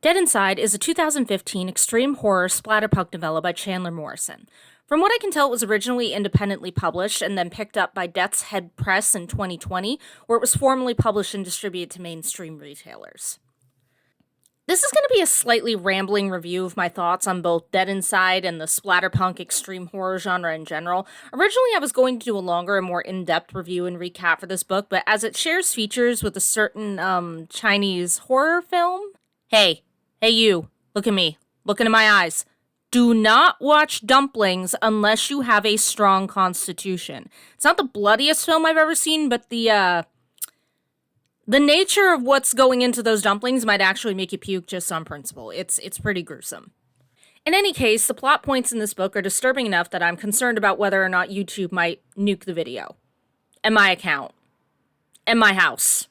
Dead Inside is a 2015 extreme horror splatterpunk novella by Chandler Morrison. From what I can tell, it was originally independently published and then picked up by Death's Head Press in 2020, where it was formally published and distributed to mainstream retailers. This is going to be a slightly rambling review of my thoughts on both Dead Inside and the splatterpunk extreme horror genre in general. Originally, I was going to do a longer and more in-depth review and recap for this book, but as it shares features with a certain, Chinese horror film... Hey you, look at me. Look into my eyes. Do not watch Dumplings unless you have a strong constitution. It's not the bloodiest film I've ever seen, but the nature of what's going into those dumplings might actually make you puke just on principle. It's pretty gruesome. In any case, the plot points in this book are disturbing enough that I'm concerned about whether or not YouTube might nuke the video. And my account. And my house.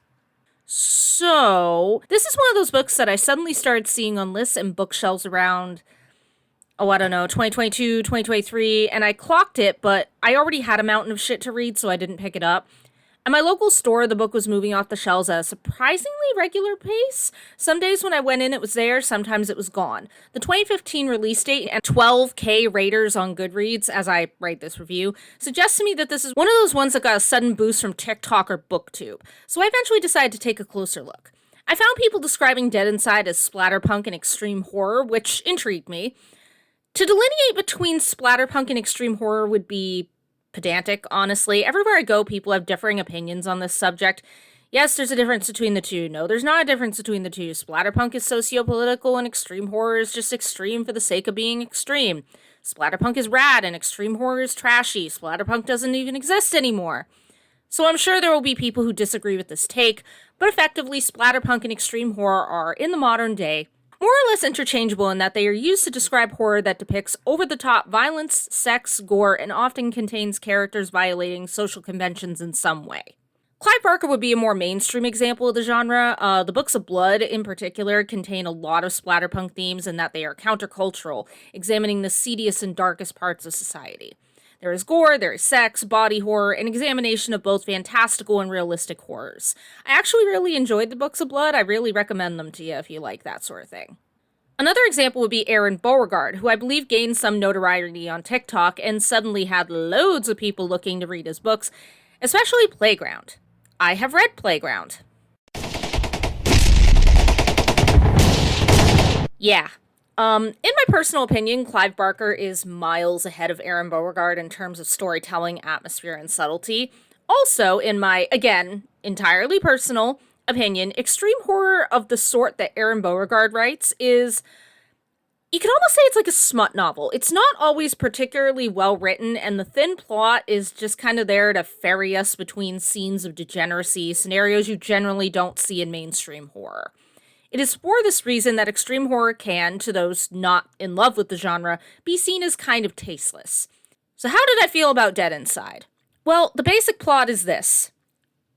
So, this is one of those books that I suddenly started seeing on lists and bookshelves around, 2022, 2023, and I clocked it, but I already had a mountain of shit to read, so I didn't pick it up. At my local store, the book was moving off the shelves at a surprisingly regular pace. Some days when I went in, it was there, sometimes it was gone. The 2015 release date and 12K raters on Goodreads, as I write this review, suggests to me that this is one of those ones that got a sudden boost from TikTok or BookTube. So I eventually decided to take a closer look. I found people describing Dead Inside as splatterpunk and extreme horror, which intrigued me. To delineate between splatterpunk and extreme horror would be pedantic, honestly. Everywhere I go, people have differing opinions on this subject. Yes, there's a difference between the two. No, there's not a difference between the two. Splatterpunk is socio-political and extreme horror is just extreme for the sake of being extreme. Splatterpunk is rad and extreme horror is trashy. Splatterpunk doesn't even exist anymore. So I'm sure there will be people who disagree with this take, but effectively, splatterpunk and extreme horror are, in the modern day, more or less interchangeable in that they are used to describe horror that depicts over-the-top violence, sex, gore, and often contains characters violating social conventions in some way. Clive Barker would be a more mainstream example of the genre. The Books of Blood, in particular, contain a lot of splatterpunk themes in that they are countercultural, examining the seediest and darkest parts of society. There is gore, there is sex, body horror, an examination of both fantastical and realistic horrors. I actually really enjoyed the Books of Blood. I really recommend them to you if you like that sort of thing. Another example would be Aaron Beauregard, who I believe gained some notoriety on TikTok and suddenly had loads of people looking to read his books, especially Playground. I have read Playground. Yeah. In my personal opinion, Clive Barker is miles ahead of Aaron Beauregard in terms of storytelling, atmosphere, and subtlety. Also, in my, again, entirely personal opinion, extreme horror of the sort that Aaron Beauregard writes is, you could almost say it's like a smut novel. It's not always particularly well written, and the thin plot is just kind of there to ferry us between scenes of degeneracy, scenarios you generally don't see in mainstream horror. It is for this reason that extreme horror can, to those not in love with the genre, be seen as kind of tasteless. So how did I feel about Dead Inside? Well, the basic plot is this.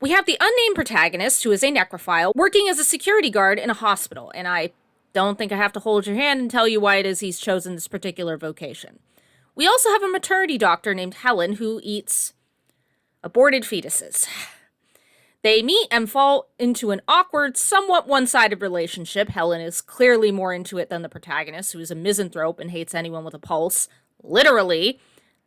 We have the unnamed protagonist, who is a necrophile, working as a security guard in a hospital, and I don't think I have to hold your hand and tell you why it is he's chosen this particular vocation. We also have a maternity doctor named Helen who eats aborted fetuses. They meet and fall into an awkward, somewhat one-sided relationship. Helen is clearly more into it than the protagonist, who is a misanthrope and hates anyone with a pulse. Literally.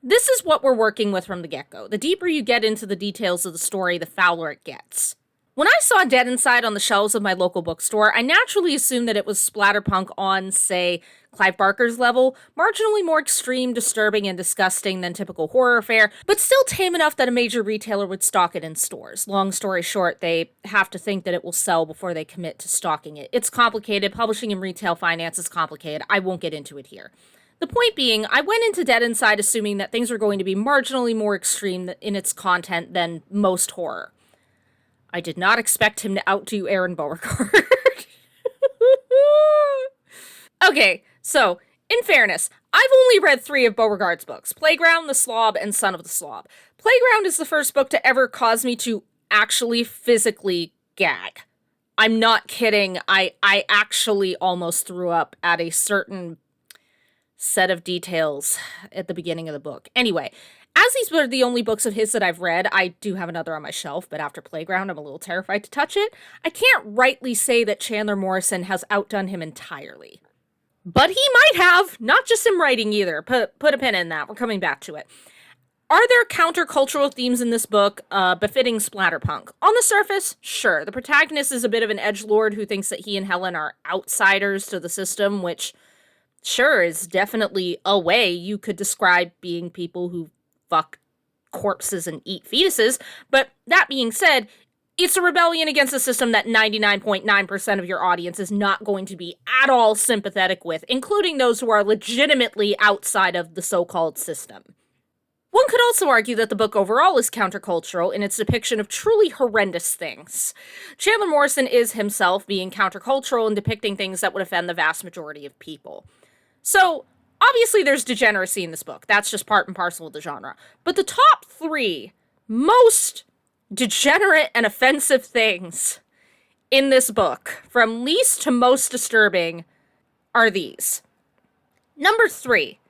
This is what we're working with from the get-go. The deeper you get into the details of the story, the fouler it gets. When I saw Dead Inside on the shelves of my local bookstore, I naturally assumed that it was splatterpunk on, say, Clive Barker's level, marginally more extreme, disturbing, and disgusting than typical horror fare, but still tame enough that a major retailer would stock it in stores. Long story short, they have to think that it will sell before they commit to stocking it. It's complicated. Publishing in retail finance is complicated. I won't get into it here. The point being, I went into Dead Inside assuming that things were going to be marginally more extreme in its content than most horror. I did not expect him to outdo Aaron Beauregard. Okay, so, in fairness, I've only read 3 of Beauregard's books, Playground, The Slob, and Son of the Slob. Playground is the first book to ever cause me to actually physically gag. I'm not kidding, I actually almost threw up at a certain set of details at the beginning of the book. Anyway, as as these were the only books of his that I've read, I do have another on my shelf, but after Playground, I'm a little terrified to touch it. I can't rightly say that Chandler Morrison has outdone him entirely. But he might have, not just in writing either. Put a pin in that. We're coming back to it. Are there countercultural themes in this book befitting Splatterpunk? On the surface, sure. The protagonist is a bit of an edgelord who thinks that he and Helen are outsiders to the system, which, sure, is definitely a way you could describe being people who fuck corpses and eat fetuses. But that being said, it's a rebellion against a system that 99.9% of your audience is not going to be at all sympathetic with, including those who are legitimately outside of the so-called system. One could also argue that the book overall is countercultural in its depiction of truly horrendous things. Chandler Morrison is himself being countercultural in depicting things that would offend the vast majority of people. So, obviously there's degeneracy in this book. That's just part and parcel of the genre. But the top 3 most degenerate and offensive things in this book, from least to most disturbing, are these. Number 3.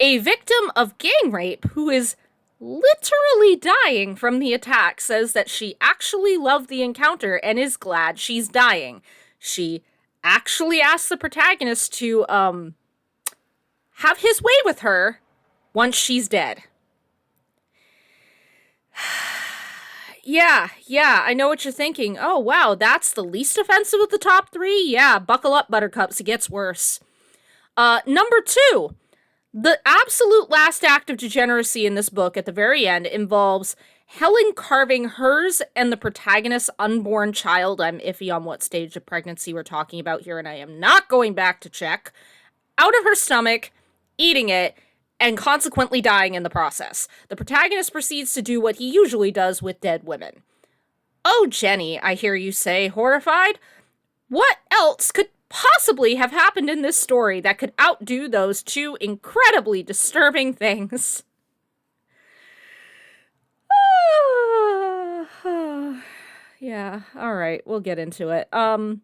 A victim of gang rape who is literally dying from the attack says that she actually loved the encounter and is glad she's dying. She actually asks the protagonist to, have his way with her once she's dead. Yeah, I know what you're thinking. Oh, wow, that's the least offensive of the top 3? Yeah, buckle up, buttercups, it gets worse. Number 2. The absolute last act of degeneracy in this book at the very end involves Helen carving hers and the protagonist's unborn child, I'm iffy on what stage of pregnancy we're talking about here, and I am not going back to check, out of her stomach, eating it, and consequently dying in the process. The protagonist proceeds to do what he usually does with dead women. Oh, Jenny, I hear you say, horrified. What else could possibly have happened in this story that could outdo those 2 incredibly disturbing things? Yeah, alright, we'll get into it. The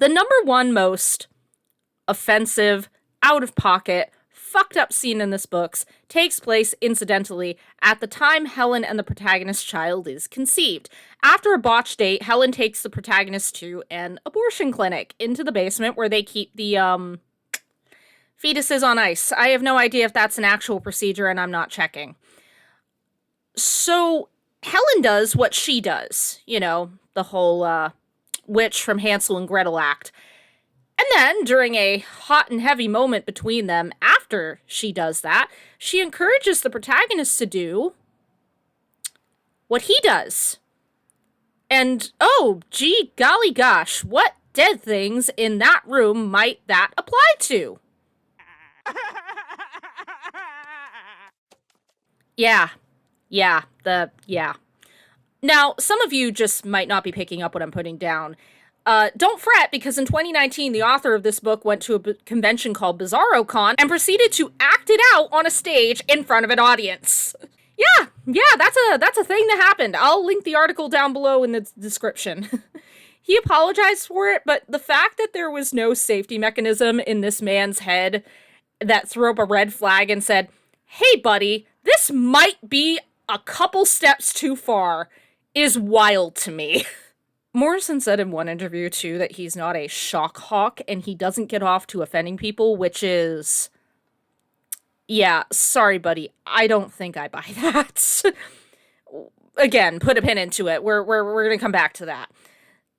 number 1 most offensive, out-of-pocket, fucked up scene in this book takes place, incidentally, at the time Helen and the protagonist's child is conceived. After a botched date, Helen takes the protagonist to an abortion clinic into the basement where they keep the, fetuses on ice. I have no idea if that's an actual procedure, and I'm not checking. So, Helen does what she does. You know, the whole, witch from Hansel and Gretel act. And then, during a hot and heavy moment between them, after she does that, she encourages the protagonist to do what he does. And, oh, gee, golly gosh, what dead things in that room might that apply to? Yeah. Now, some of you just might not be picking up what I'm putting down. Don't fret, because in 2019, the author of this book went to a convention called BizarroCon and proceeded to act it out on a stage in front of an audience. Yeah, that's a thing that happened. I'll link the article down below in the description. He apologized for it, but the fact that there was no safety mechanism in this man's head that threw up a red flag and said, hey, buddy, this might be a couple steps too far, is wild to me. Morrison said in one interview, too, that he's not a shock hawk and he doesn't get off to offending people, which is... yeah, sorry, buddy. I don't think I buy that. Again, put a pin into it. We're going to come back to that.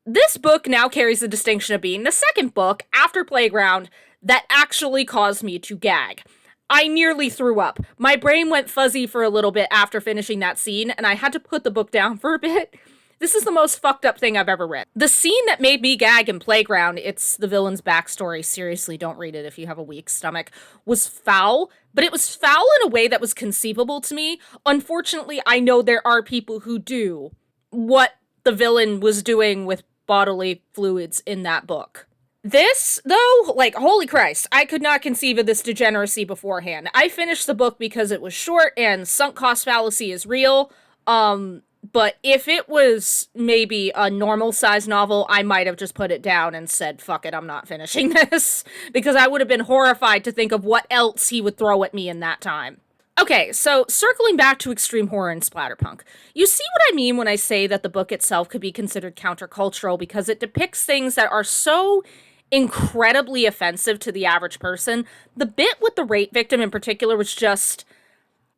This book now carries the distinction of being the second book after Playground that actually caused me to gag. I nearly threw up. My brain went fuzzy for a little bit after finishing that scene, and I had to put the book down for a bit. This is the most fucked up thing I've ever read. The scene that made me gag in Playground, it's the villain's backstory, seriously, don't read it if you have a weak stomach, was foul, but it was foul in a way that was conceivable to me. Unfortunately, I know there are people who do what the villain was doing with bodily fluids in that book. This, though, like, holy Christ, I could not conceive of this degeneracy beforehand. I finished the book because it was short and sunk cost fallacy is real, but if it was maybe a normal size novel, I might have just put it down and said, fuck it, I'm not finishing this. Because I would have been horrified to think of what else he would throw at me in that time. Okay, so circling back to extreme horror and splatterpunk, you see what I mean when I say that the book itself could be considered countercultural because it depicts things that are so incredibly offensive to the average person. The bit with the rape victim in particular was just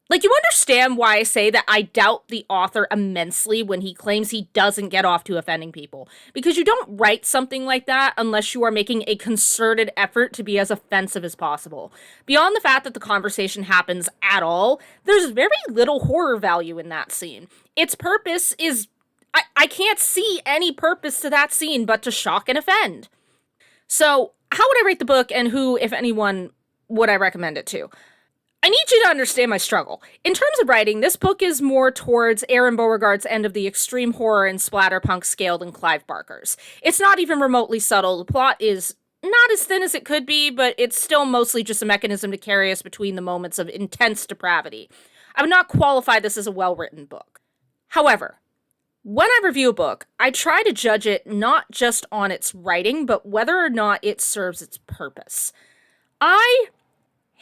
like, you understand why I say that I doubt the author immensely when he claims he doesn't get off to offending people. Because you don't write something like that unless you are making a concerted effort to be as offensive as possible. Beyond the fact that the conversation happens at all, there's very little horror value in that scene. Its purpose is. I can't see any purpose to that scene but to shock and offend. So, how would I rate the book, and who, if anyone, would I recommend it to? I need you to understand my struggle. In terms of writing, this book is more towards Aaron Beauregard's end of the extreme horror and splatterpunk scale than Clive Barker's. It's not even remotely subtle. The plot is not as thin as it could be, but it's still mostly just a mechanism to carry us between the moments of intense depravity. I would not qualify this as a well-written book. However, when I review a book, I try to judge it not just on its writing, but whether or not it serves its purpose. I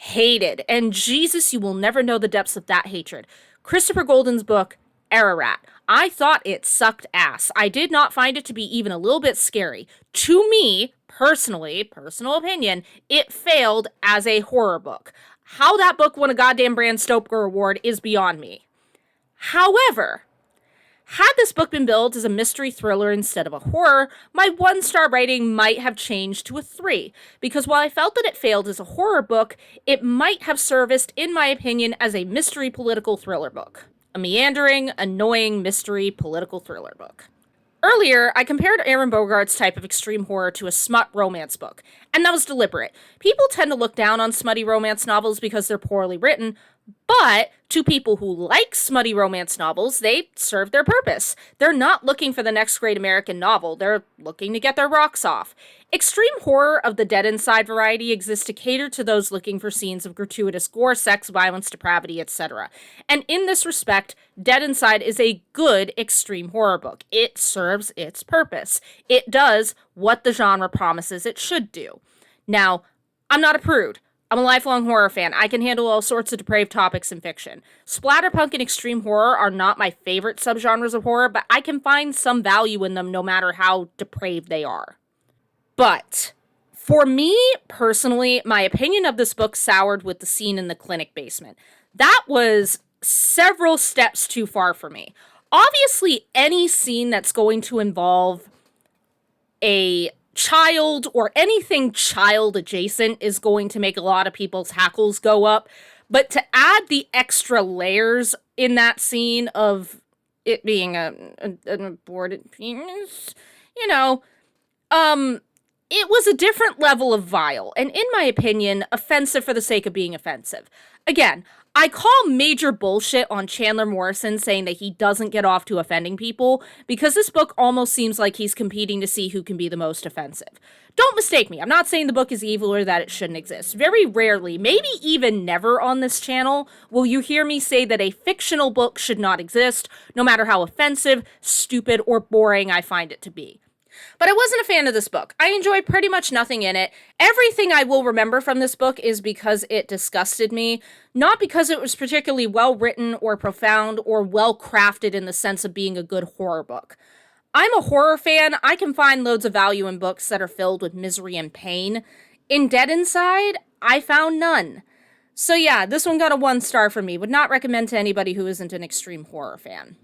hated, and Jesus, you will never know the depths of that hatred, Christopher Golden's book, Ararat. I thought it sucked ass. I did not find it to be even a little bit scary. To me, personally, personal opinion, it failed as a horror book. How that book won a goddamn Bram Stoker award is beyond me. However, had this book been billed as a mystery thriller instead of a horror, my 1-star rating might have changed to a 3, because while I felt that it failed as a horror book, it might have serviced, in my opinion, as a mystery political thriller book. A meandering, annoying mystery political thriller book. Earlier, I compared Aaron Beauregard's type of extreme horror to a smut romance book, and that was deliberate. People tend to look down on smutty romance novels because they're poorly written, but to people who like smutty romance novels, they serve their purpose. They're not looking for the next great American novel, they're looking to get their rocks off. Extreme horror of the dead inside variety exists to cater to those looking for scenes of gratuitous gore, sex, violence, depravity, etc. And in this respect, Dead Inside is a good extreme horror book. It serves its purpose. It does what the genre promises it should do. Now, I'm not a prude. I'm a lifelong horror fan. I can handle all sorts of depraved topics in fiction. Splatterpunk and extreme horror are not my favorite subgenres of horror, but I can find some value in them no matter how depraved they are. But for me, personally, my opinion of this book soured with the scene in the clinic basement. That was several steps too far for me. Obviously, any scene that's going to involve a child or anything child adjacent is going to make a lot of people's hackles go up. But to add the extra layers in that scene of it being an aborted penis, it was a different level of vile, and in my opinion, offensive for the sake of being offensive. Again, I call major bullshit on Chandler Morrison saying that he doesn't get off to offending people, because this book almost seems like he's competing to see who can be the most offensive. Don't mistake me, I'm not saying the book is evil or that it shouldn't exist. Very rarely, maybe even never on this channel, will you hear me say that a fictional book should not exist, no matter how offensive, stupid, or boring I find it to be. But I wasn't a fan of this book. I enjoyed pretty much nothing in it. Everything I will remember from this book is because it disgusted me, not because it was particularly well written or profound or well crafted in the sense of being a good horror book. I'm a horror fan. I can find loads of value in books that are filled with misery and pain. In Dead Inside, I found none. So yeah, this one got a 1 star from me. Would not recommend to anybody who isn't an extreme horror fan.